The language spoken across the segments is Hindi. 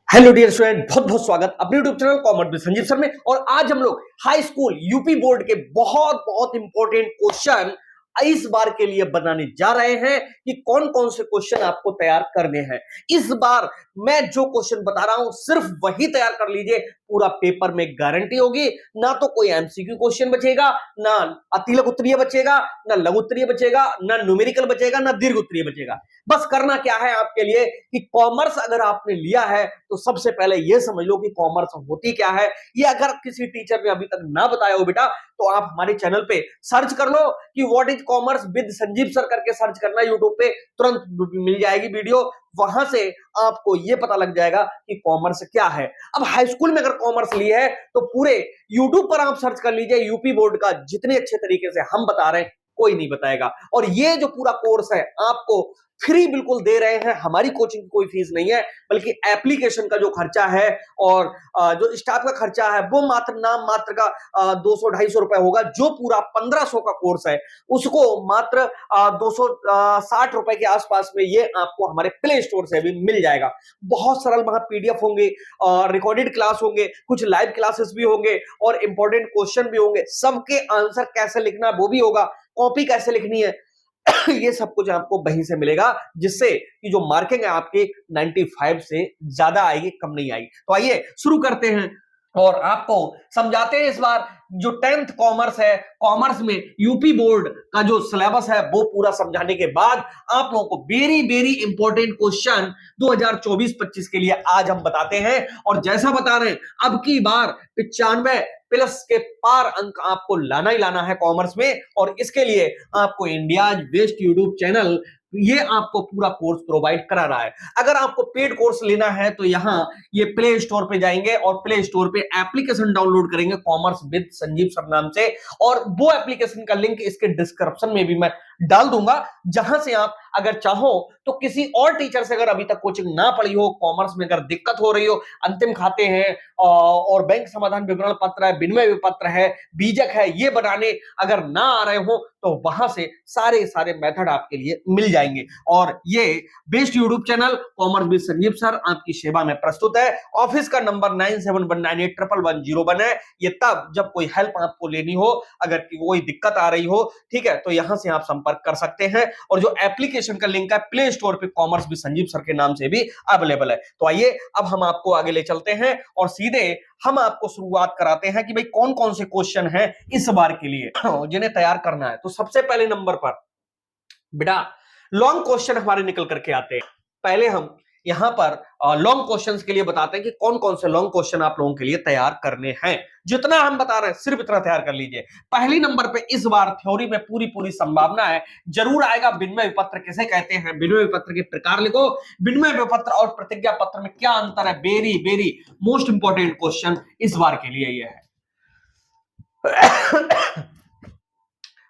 हेलो डियर स्टूडेंट, बहुत बहुत स्वागत अपने YouTube channel commerce with Sanjeev sir में। और आज हम लोग हाई स्कूल यूपी बोर्ड के बहुत बहुत इंपॉर्टेंट क्वेश्चन इस बार के लिए बनाने जा रहे हैं कि कौन कौन से क्वेश्चन आपको तैयार करने हैं। इस बार मैं जो क्वेश्चन बता रहा हूं सिर्फ वही तैयार कर लीजिए, पूरा पेपर में गारंटी होगी। ना तो कोई एमसीक्यू क्वेश्चन बचेगा, ना अतिलघु उत्तरीय बचेगा, ना लघु उत्तरीय बचेगा, ना न्यूमेरिकल बचेगा, ना दीर्घ उत्तरीय बचेगा। बस करना क्या है आपके लिए कि कॉमर्स अगर आपने लिया है तो सबसे पहले यह समझ लो कि कॉमर्स होती क्या है। ये अगर किसी टीचर ने अभी तक ना बताया हो बेटा, तो आप हमारे चैनल पे सर्च कर लो कि what is commerce with Sanjeev sir करके सर्च करना यूट्यूब पे, तुरंत मिल जाएगी वीडियो। वहां से आपको यह पता लग जाएगा कि कॉमर्स क्या है। अब हाई स्कूल में अगर कॉमर्स ली है तो पूरे यूट्यूब पर आप सर्च कर लीजिए, यूपी बोर्ड का जितने अच्छे तरीके से हम बता रहे हैं कोई नहीं बताएगा। और ये जो पूरा कोर्स है आपको फ्री बिल्कुल दे रहे हैं, हमारी कोचिंग की कोई फीस नहीं है, बल्कि एप्लीकेशन का जो खर्चा है और जो स्टाफ का खर्चा है वो मात्र नाम मात्र का 200-250 रुपए होगा। जो पूरा 1500 का कोर्स है उसको मात्र 260 रुपए के आसपास में ये आपको हमारे प्ले स्टोर से भी मिल जाएगा। बहुत सरल वहां पीडीएफ होंगे, रिकॉर्डेड क्लास होंगे, कुछ लाइव क्लासेस भी होंगे और इंपॉर्टेंट क्वेश्चन भी होंगे। सबके आंसर कैसे लिखना वो भी होगा, कॉपी कैसे लिखनी है ये सब कुछ आपको वहीं से मिलेगा, जिससे कि जो मार्किंग है आपकी 95 से ज्यादा आएगी, कम नहीं आएगी। तो आइए शुरू करते हैं और आपको समझाते हैं। इस बार जो 10th कॉमर्स है, कॉमर्स में यूपी बोर्ड का जो सिलेबस है वो पूरा समझाने के बाद आप लोगों को वेरी वेरी इंपॉर्टेंट क्वेश्चन 2024-25 के लिए आज हम बताते हैं। और जैसा बता रहे हैं, अब की बार 95 प्लस के पार अंक आपको लाना ही लाना है कॉमर्स में। और इसके लिए आपको इंडिया बेस्ट यूट्यूब चैनल ये आपको पूरा कोर्स प्रोवाइड करा रहा है। अगर आपको पेड कोर्स लेना है तो यहां ये प्ले स्टोर पे जाएंगे और प्ले स्टोर पे एप्लीकेशन डाउनलोड करेंगे कॉमर्स विद संजीव सर नाम से, और वो एप्लीकेशन का लिंक इसके डिस्क्रिप्शन में भी मैं डाल दूंगा, जहां से आप अगर चाहो तो किसी और टीचर से, अगर अभी तक कोचिंग ना पड़ी हो, कॉमर्स में अगर दिक्कत हो रही हो, अंतिम खाते हैं और बैंक समाधान विवरण पत्र है, विनिमय पत्र है, बीजक है, ये बनाने अगर ना आ रहे हो तो वहां से सारे मेथड आपके लिए मिल जाएंगे। और ये best YouTube channel commerce with Sanjeev sir आपकी सेवा में प्रस्तुत है। ऑफिस का नंबर 9719811101 है। ये तब जब कोई हेल्प आपको लेनी हो, अगर कोई दिक्कत आ रही हो, ठीक है, तो यहां से आप संपर्क कर सकते हैं। और जो एप्लीकेशन का लिंक है प्ले स्टोर पे कॉमर्स विद संजीव सर के नाम से भी अवेलेबल है। तो आइए अब हम आपको आगे ले चलते हैं और सीधे हम आपको शुरुआत कराते हैं कि भाई कौन कौन से क्वेश्चन हैं इस बार के लिए जिन्हें तैयार करना है। तो सबसे पहले नंबर पर बेटा लॉन्ग क्वेश्चन हमारे निकल करके आते हैं। पहले हम यहां पर लॉन्ग क्वेश्चंस के लिए बताते हैं कि कौन कौन से लॉन्ग क्वेश्चन आप लोगों के लिए तैयार करने हैं। जितना हम बता रहे हैं सिर्फ इतना तैयार कर लीजिए। पहली नंबर पे इस बार थ्योरी में पूरी पूरी संभावना है जरूर आएगा, विनिमय विपत्र किसे कहते हैं, विनिमय विपत्र के प्रकार लिखो, विनिमय विपत्र और प्रतिज्ञा पत्र में क्या अंतर है। Very very most important question इस बार के लिए यह है।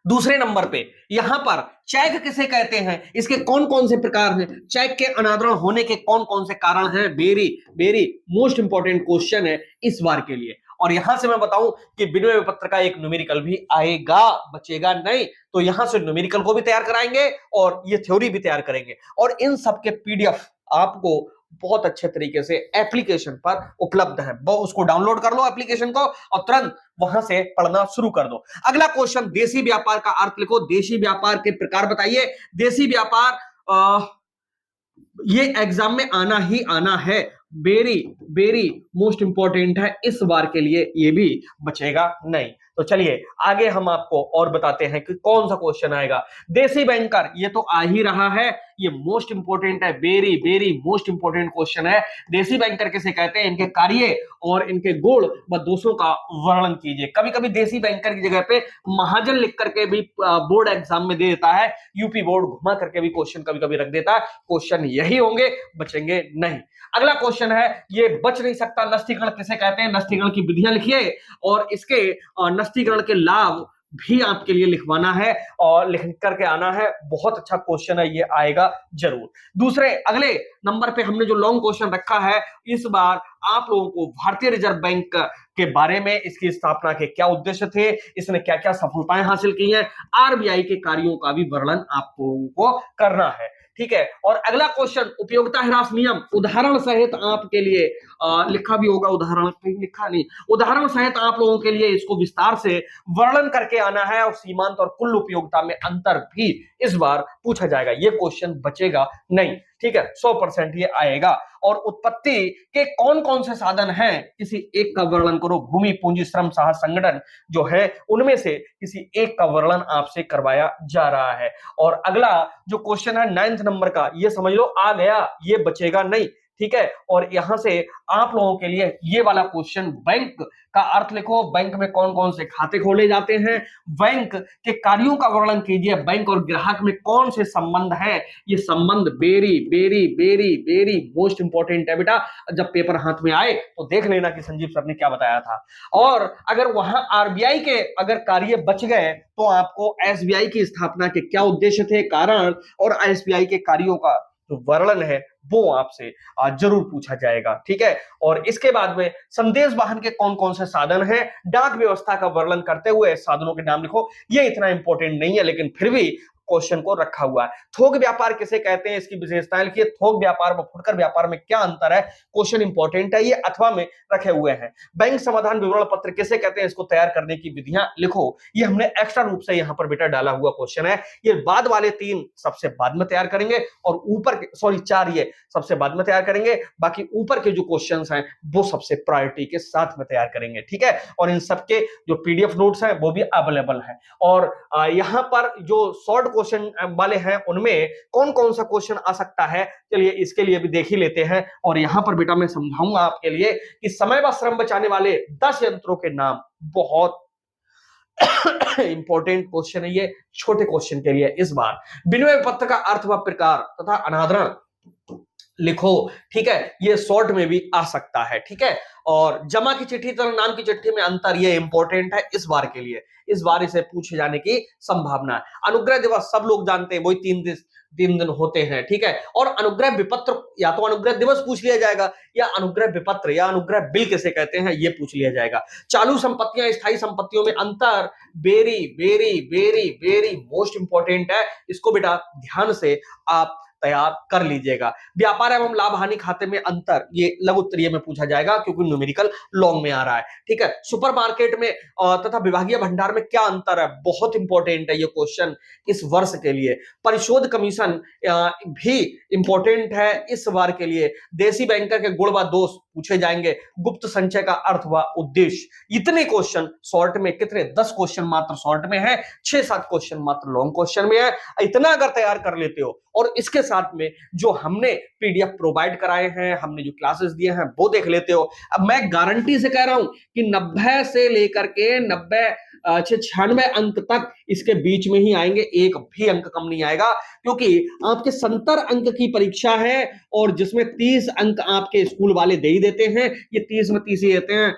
दूसरे नंबर पे यहां पर चेक किसे कहते हैं, इसके कौन कौन से प्रकार हैं, चेक के अनादरण होने के कौन कौन से कारण हैं। Very very most important question है इस बार के लिए। और यहां से मैं बताऊं कि विनिमय पत्र का एक न्यूमेरिकल भी आएगा, बचेगा नहीं। तो यहां से न्यूमेरिकल को भी तैयार कराएंगे और ये थ्योरी भी तैयार करेंगे। और इन सब के पीडीएफ आपको बहुत अच्छे तरीके से एप्लीकेशन पर उपलब्ध है, वो उसको डाउनलोड कर लो एप्लीकेशन को और तुरंत वहां से पढ़ना शुरू कर दो। अगला क्वेश्चन, देशी व्यापार का अर्थ लिखो, देशी व्यापार के प्रकार बताइए। देशी व्यापार ये एग्जाम में आना ही आना है, वेरी वेरी मोस्ट इंपॉर्टेंट है इस बार के लिए, ये भी बचेगा नहीं। तो चलिए आगे हम आपको और बताते हैं कि कौन सा क्वेश्चन आएगा। देशी बैंकर ये तो आ ही रहा है, ये मोस्ट इंपॉर्टेंट है, very very most important question है। देशी बैंकर किसे कहते हैं, इनके कार्य और इनके गुण व दोषों का वर्णन कीजिए। कभी कभी देशी बैंकर की जगह पे महाजन लिख करके भी बोर्ड एग्जाम में दे देता है, यूपी बोर्ड घुमा करके भी क्वेश्चन कभी कभी रख देता है। क्वेश्चन यही होंगे, बचेंगे नहीं। अगला क्वेश्चन है, ये बच नहीं सकता, नस्तीकरण किसे कहते हैं, नस्तीकरण की विधियां लिखिए और इसके नस्तीकरण के लाभ भी आपके लिए लिखवाना है और लिख करके आना है। बहुत अच्छा क्वेश्चन है, ये आएगा जरूर। दूसरे अगले नंबर पे हमने जो लॉन्ग क्वेश्चन रखा है, इस बार आप लोगों को भारतीय रिजर्व बैंक के बारे में, इसकी स्थापना के क्या उद्देश्य थे, इसने क्या क्या सफलताएं हासिल की हैं, आरबीआई के कार्यों का भी वर्णन आप लोगों को करना है। ठीक है, और अगला क्वेश्चन उपयोगिता ह्रास नियम उदाहरण सहित आपके लिए लिखा भी होगा, उदाहरण कहीं लिखा नहीं, उदाहरण सहित आप लोगों के लिए इसको विस्तार से वर्णन करके आना है, और सीमांत और कुल उपयोगिता में अंतर भी इस बार पूछा जाएगा। ये क्वेश्चन बचेगा नहीं, ठीक है, 100% ये आएगा। और उत्पत्ति के कौन कौन से साधन हैं, किसी एक का वर्णन करो। भूमि, पूंजी, श्रम, साहस, संगठन जो है उनमें से किसी एक का वर्णन आपसे करवाया जा रहा है। और अगला जो क्वेश्चन है 9th नंबर का, ये समझ लो आ गया, ये बचेगा नहीं, ठीक है। और यहां से आप लोगों के लिए ये वाला क्वेश्चन, बैंक का अर्थ लिखो, बैंक में कौन कौन से खाते खोले जाते हैं, बैंक के कार्यों का वर्णन कीजिए, बैंक और ग्राहक में कौन से संबंध है, ये संबंध very very very very most important है बेटा। जब पेपर हाथ में आए तो देख लेना कि संजीव सर ने क्या बताया था। और अगर वहां आरबीआई के अगर कार्य बच गए तो आपको एसबीआई की स्थापना के क्या उद्देश्य थे, कारण, और एसबीआई के कार्यों का जो वर्णन है वो आपसे जरूर पूछा जाएगा, ठीक है। और इसके बाद में संदेश वाहन के कौन कौन से साधन हैं, डाक व्यवस्था का वर्णन करते हुए साधनों के नाम लिखो। ये इतना इंपॉर्टेंट नहीं है, लेकिन फिर भी क्वेश्चन को रखा हुआ है। थोक व्यापार किसे कहते हैं, इसकी विशेषताएं लिखिए। थोक व्यापार व फुटकर व्यापार में क्या अंतर है, क्वेश्चन इंपॉर्टेंट है, ये अथवा में रखे हुए हैं। बैंक समाधान विवरण पत्र किसे कहते हैं, इसको तैयार करने की विधियां लिखो। ये हमने एक्स्ट्रा रूप से यहाँ पर बेटा डाला हुआ क्वेश्चन है। ये बाद वाले 3 सबसे बाद में तैयार करेंगे, और ऊपर के 4 ये सबसे बाद में तैयार करेंगे, बाकी ऊपर के जो क्वेश्चन हैं वो सबसे प्रायोरिटी के साथ में तैयार करेंगे, ठीक है। और इन सबके जो पीडीएफ नोट्स हैं वो भी अवेलेबल है। और यहाँ पर जो शॉर्ट क्वेश्चन वाले हैं उनमें कौन कौन सा क्वेश्चन आ सकता है, चलिए इसके लिए भी देख ही लेते हैं। और यहां पर बेटा मैं समझाऊंगा आपके लिए कि समय व श्रम बचाने वाले 10 यंत्रों के नाम। बहुत इंपॉर्टेंट क्वेश्चन है ये छोटे क्वेश्चन के लिए इस बार। विनिमय पत्र का अर्थ व प्रकार तथा अनादरण लिखो, ठीक है, ये शॉर्ट में भी आ सकता है, ठीक है। और जमा की चिट्ठी तथा नाम की चिट्ठी में अंतर, ये इंपॉर्टेंट है इस बार के लिए, इस बार इसे पूछे जाने की संभावना है। अनुग्रह दिवस सब लोग जानते हैं, वही 3 दिन होते हैं, ठीक है। और अनुग्रह विपत्र, या तो अनुग्रह दिवस पूछ लिया जाएगा, या अनुग्रह विपत्र या अनुग्रह बिल किसे कहते हैं ये पूछ लिया जाएगा। चालू संपत्तियां स्थायी संपत्तियों में अंतर, very very very very most important है, इसको बेटा ध्यान से आप तैयार कर लीजिएगा। व्यापार एवं लाभ हानि खाते में अंतर, ये लघु उत्तरीय में पूछा जाएगा क्योंकि न्यूमेरिकल लॉन्ग में आ रहा है, ठीक है। सुपरमार्केट में तथा विभागीय भंडार में क्या अंतर है, बहुत इंपॉर्टेंट है ये क्वेश्चन इस वर्ष के लिए। परिशोध कमीशन भी इंपॉर्टेंट है इस बार के लिए। देसी बैंकर के गुण व दोष पूछे जाएंगे। गुप्त संचय का अर्थ व उद्देश्य। इतने क्वेश्चन शॉर्ट में, कितने 10 क्वेश्चन मात्र शॉर्ट में है, 6-7 क्वेश्चन मात्र लॉन्ग क्वेश्चन में है। इतना अगर तैयार कर लेते हो और इसके साथ में जो हमने पीडीएफ प्रोवाइड कराए हैं, हमने जो क्लासेस दिए हैं वो देख लेते हो, अब मैं गारंटी से कह रहा हूं कि 90 से लेकर के 96 अंक तक इसके बीच में ही आएंगे, एक भी अंक कम नहीं आएगा, क्योंकि आपके 70 अंक की परीक्षा है और जिसमें 30 अंक आपके स्कूल वाले दे ही देते हैं। ये 30 में 30 ही देते हैं,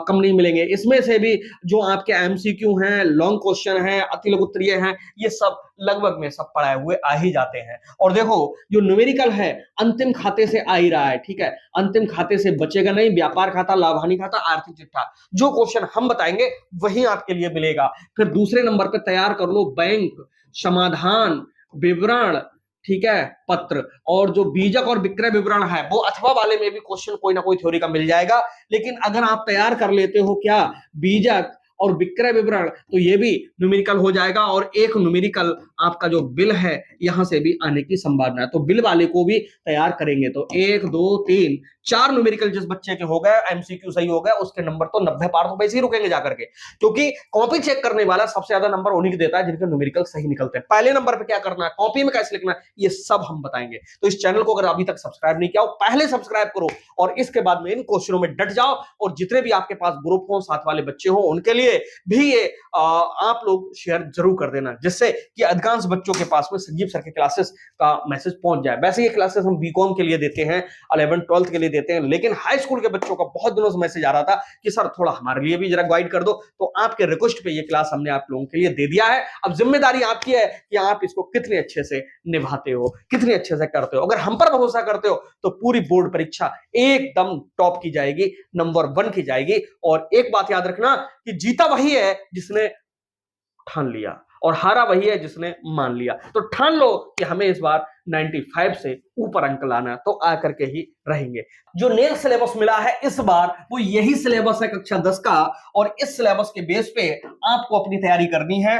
कम नहीं मिलेंगे। इसमें से भी जो आपके एमसीक्यू हैं, लॉन्ग क्वेश्चन हैं, अति लघु उत्तरीय हैं, ये सब लगभग में सब पढ़ाए हुए आ ही जाते हैं। और देखो जो न्यूमेरिकल है अंतिम खाते से आ ही रहा है, ठीक है, अंतिम खाते से बचेगा नहीं। व्यापार खाता, लाभ हानि खाता, आर्थिक चिट्ठा, जो क्वेश्चन हम बताएंगे वही आपके लिए मिलेगा। फिर दूसरे नंबर पे तैयार कर लो बैंक समाधान विवरण, ठीक है, पत्र, और जो बीजक और विक्रय विवरण है वो अथवा वाले में भी क्वेश्चन कोई ना कोई थ्योरी का मिल जाएगा। लेकिन अगर आप तैयार कर लेते हो क्या बीजक और विक्रय विवरण, तो ये भी न्यूमेरिकल हो जाएगा। और एक न्यूमेरिकल आपका जो बिल है यहां से भी आने की संभावना है, तो बिल वाले को भी तैयार करेंगे तो 1 2 3 4 न्यूमेरिकल जिस बच्चे के हो गए, एमसीक्यू सही हो गया, उसके नंबर तो 90 पार तो वैसे ही रुकेंगे जाकर के, क्योंकि कॉपी चेक करने वाला सबसे ज्यादा नंबर उन्हीं को देता है जिनके न्यूमेरिकल सही निकलते हैं। पहले नंबर पे क्या करना है, कॉपी में कैसे लिखना है, ये सब हम बताएंगे। तो इस चैनल को अगर अभी तक सब्सक्राइब नहीं किया हो, पहले सब्सक्राइब करो और इसके बाद में इन क्वेश्चनों में डट जाओ। और जितने भी आपके पास ग्रुप हो, साथ वाले बच्चे हो, उनके लिए लिए भी ये आप लोग शेयर जरूर कर देना, जिससे कि अधिकांश बच्चों के पास में संजीव सर के क्लासेस का मैसेज पहुंच जाए। वैसे ये क्लासेस हम बीकॉम के लिए देते हैं, 11-12 के लिए देते हैं, लेकिन हाई स्कूल के बच्चों का बहुत दिनों से मैसेज आ रहा था कि सर थोड़ा हमारे लिए भी जरा गाइड कर दो, तो आपके रिक्वेस्ट पे ये क्लास हमने आप लोगों के लिए दे दिया है। अब जिम्मेदारी आपकी है कि आप इसको कितने अच्छे से निभाते हो, कितने अच्छे से करते हो। अगर हम पर भरोसा करते हो तो पूरी बोर्ड परीक्षा एकदम टॉप की जाएगी, नंबर 1 की जाएगी। और एक बात याद रखना कि जीता वही है जिसने ठान लिया, और हारा वही है जिसने मान लिया। तो ठान लो कि हमें इस बार 95 से ऊपर अंक लाना, तो आकर के ही रहेंगे। जो नया सिलेबस मिला है इस बार वो यही सिलेबस है कक्षा 10 का, और इस सिलेबस के बेस पे आपको अपनी तैयारी करनी है।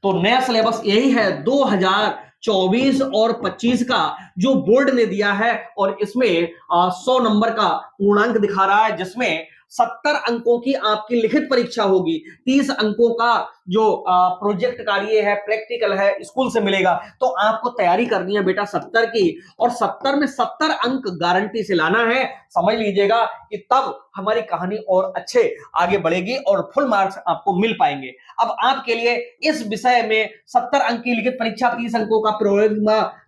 तो नया सिलेबस यही है 2024 और 25 का जो बोर्ड ने दिया है, और इसमें 100 नंबर का पूर्णांक दिखा रहा है, जिसमें 70 अंकों की आपकी लिखित परीक्षा होगी, 30 अंकों का जो प्रोजेक्ट कार्य है, प्रैक्टिकल है, स्कूल से मिलेगा। तो आपको तैयारी करनी है बेटा 70 की, और 70 में 70 अंक गारंटी से लाना है। समझ लीजिएगा कि तब हमारी कहानी और अच्छे आगे बढ़ेगी और फुल मार्क्स आपको मिल पाएंगे। अब आपके लिए इस विषय में 70 अंक की लिखित परीक्षा, 30 अंकों का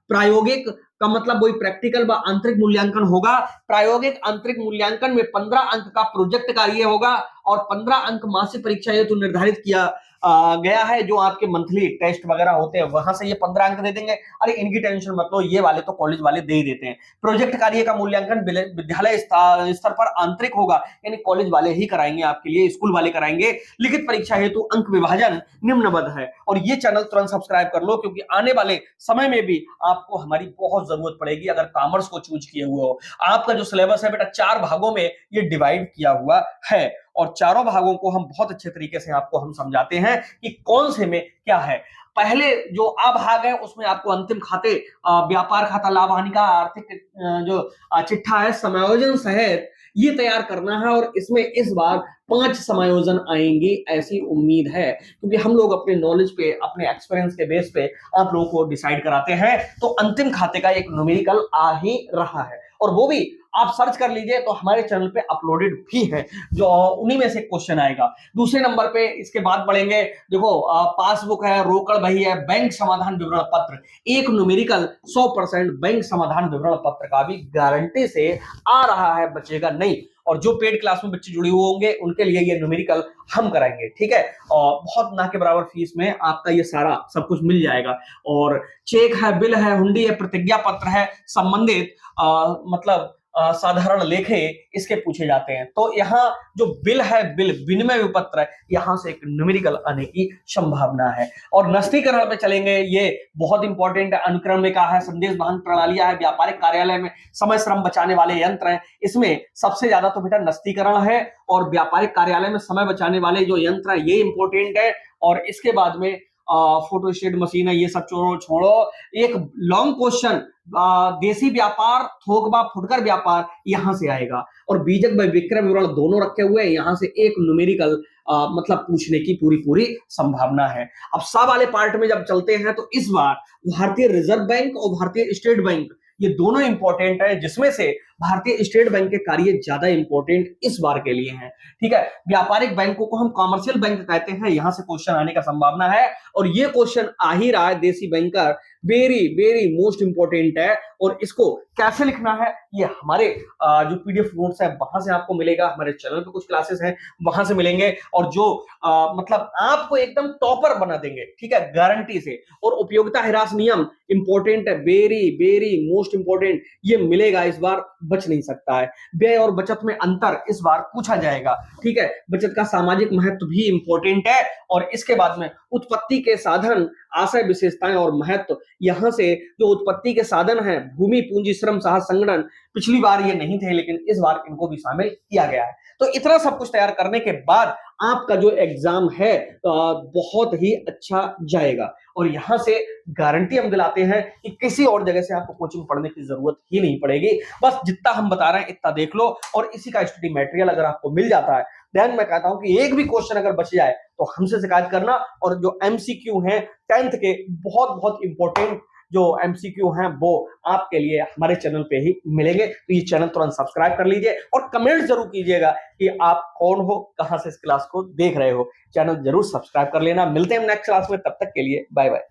प्रायोगिक का मतलब वही प्रैक्टिकल व आंतरिक मूल्यांकन होगा। प्रायोगिक आंतरिक मूल्यांकन में 15 अंक का प्रोजेक्ट कार्य होगा, और 15 अंक मासिक परीक्षा हेतु निर्धारित किया गया है। जो आपके मंथली टेस्ट वगैरह होते हैं वहां से ये 15 अंक दे देंगे। अरे इनकी टेंशन मत लो, ये वाले तो कॉलेज वाले दे ही देते हैं। प्रोजेक्ट कार्य का मूल्यांकन विद्यालय स्तर पर आंतरिक होगा, यानी कॉलेज वाले ही कराएंगे आपके लिए, स्कूल वाले कराएंगे। लिखित परीक्षा हेतु अंक विभाजन निम्नवत है। और ये चैनल तुरंत सब्सक्राइब कर लो, क्योंकि आने वाले समय में भी आपको हमारी बहुत जरूरत पड़ेगी अगर कॉमर्स को चूज किए हुए हो। आपका जो सिलेबस है बेटा 4 भागों में ये डिवाइड किया हुआ है, और चारों भागों को हम बहुत अच्छे तरीके से आपको हम समझाते हैं कि कौन से में क्या है। पहले जो आ भाग है उसमें आपको अंतिम खाते, व्यापार खाता, लाभ हानि का आर्थिक जो चिट्ठा है समायोजन सहित, ये तैयार करना है। और इसमें इस बार 5 समायोजन आएंगी ऐसी उम्मीद है, क्योंकि हम लोग अपने नॉलेज पे, अपने एक्सपीरियंस के बेस पे आप लोगों को डिसाइड कराते हैं। तो अंतिम खाते का एक न्यूमेरिकल आ ही रहा है, और वो भी आप सर्च कर लीजिए तो हमारे चैनल पे अपलोडेड भी है, जो उन्हीं में से क्वेश्चन आएगा। दूसरे नंबर पे इसके बाद बढ़ेंगे, देखो पासबुक है, रोकड़ बही है, बैंक समाधान विवरण पत्र, एक न्यूमेरिकल 100% बैंक समाधान विवरण पत्र का भी गारंटी से आ रहा है, बचेगा नहीं। और जो पेड क्लास में बच्चे जुड़े हुए होंगे उनके लिए ये न्यूमेरिकल हम कराएंगे, ठीक है। और बहुत ना के बराबर फीस में आपका ये सारा सब कुछ मिल जाएगा। और चेक है, बिल है, हुंडी है, प्रतिज्ञा पत्र है, संबंधित मतलब साधारण लेखे इसके पूछे जाते हैं। तो यहाँ जो बिल है, बिल विनिमय पत्र है, यहाँ से एक न्यूमेरिकल आने की संभावना है। और नस्तीकरण पे चलेंगे, ये बहुत इंपॉर्टेंट है। अनुक्रम में कहा है, संदेश वाहन प्रणालियां है, व्यापारिक कार्यालय में समय श्रम बचाने वाले यंत्र हैं। इसमें सबसे ज्यादा तो बेटा नस्तीकरण है, और व्यापारिक कार्यालय में समय बचाने वाले जो यंत्र है ये इंपॉर्टेंट है। और इसके बाद में फोटोस्टेट मशीन है, ये सब छोड़ो। एक लॉन्ग क्वेश्चन देसी व्यापार, थोक व फुटकर व्यापार, यहां से आएगा। और बीजक व विक्रय विवरण दोनों रखे हुए हैं, यहां से एक न्यूमेरिकल मतलब पूछने की पूरी संभावना है। अब सब वाले पार्ट में जब चलते हैं तो इस बार भारतीय रिजर्व बैंक और भारतीय स्टेट बैंक ये दोनों इंपॉर्टेंट है, जिसमें से भारतीय स्टेट बैंक के कार्य ज्यादा इंपॉर्टेंट इस बार के लिए हैं, ठीक है। व्यापारिक बैंकों को हम कॉमर्शियल बैंक कहते हैं, यहां से क्वेश्चन आने का संभावना है। और ये क्वेश्चन आ ही रहा है, देसी बैंकर वेरी मोस्ट इंपॉर्टेंट है। और इसको कैसे लिखना है ये हमारे जो पीडीएफ नोट्स है वहां से आपको मिलेगा, हमारे चैनल पे कुछ क्लासेस हैं वहां से मिलेंगे, और जो मतलब आपको एकदम टॉपर बना देंगे, ठीक है, गारंटी से। और उपयोगिता ह्रास नियम इंपॉर्टेंट है, वेरी मोस्ट इंपॉर्टेंट, ये मिलेगा इस बार, बच नहीं सकता है। व्यय और बचत में अंतर इस बार पूछा जाएगा, ठीक है। बचत का सामाजिक महत्व भी इंपॉर्टेंट है। और इसके बाद में उत्पत्ति के साधन, आशय, विशेषताएं और महत्व, यहां से जो उत्पत्ति के साधन हैं, भूमि, पूंजी, श्रम, साहस, संगठन, पिछली बार ये नहीं थे लेकिन इस बार इनको भी शामिल किया गया है। तो इतना सब कुछ तैयार करने के बाद आपका जो एग्जाम है बहुत ही अच्छा जाएगा। और यहां से गारंटी हम दिलाते हैं कि किसी और जगह से आपको कोचिंग पढ़ने की जरूरत ही नहीं पड़ेगी। बस जितना हम बता रहे हैं इतना देख लो, और इसी का स्टडी मटेरियल अगर आपको मिल जाता है, देन मैं कहता हूं कि एक भी क्वेश्चन अगर बच जाए तो हमसे शिकायत करना। और जो एमसीक्यू हैं 10th के बहुत इंपॉर्टेंट जो एमसीक्यू हैं वो आपके लिए हमारे चैनल पे ही मिलेंगे। तो ये चैनल तुरंत सब्सक्राइब कर लीजिए और कमेंट जरूर कीजिएगा कि आप कौन हो, कहां से इस क्लास को देख रहे हो। चैनल जरूर सब्सक्राइब कर लेना। मिलते हैं नेक्स्ट क्लास में, तब तक के लिए बाय बाय।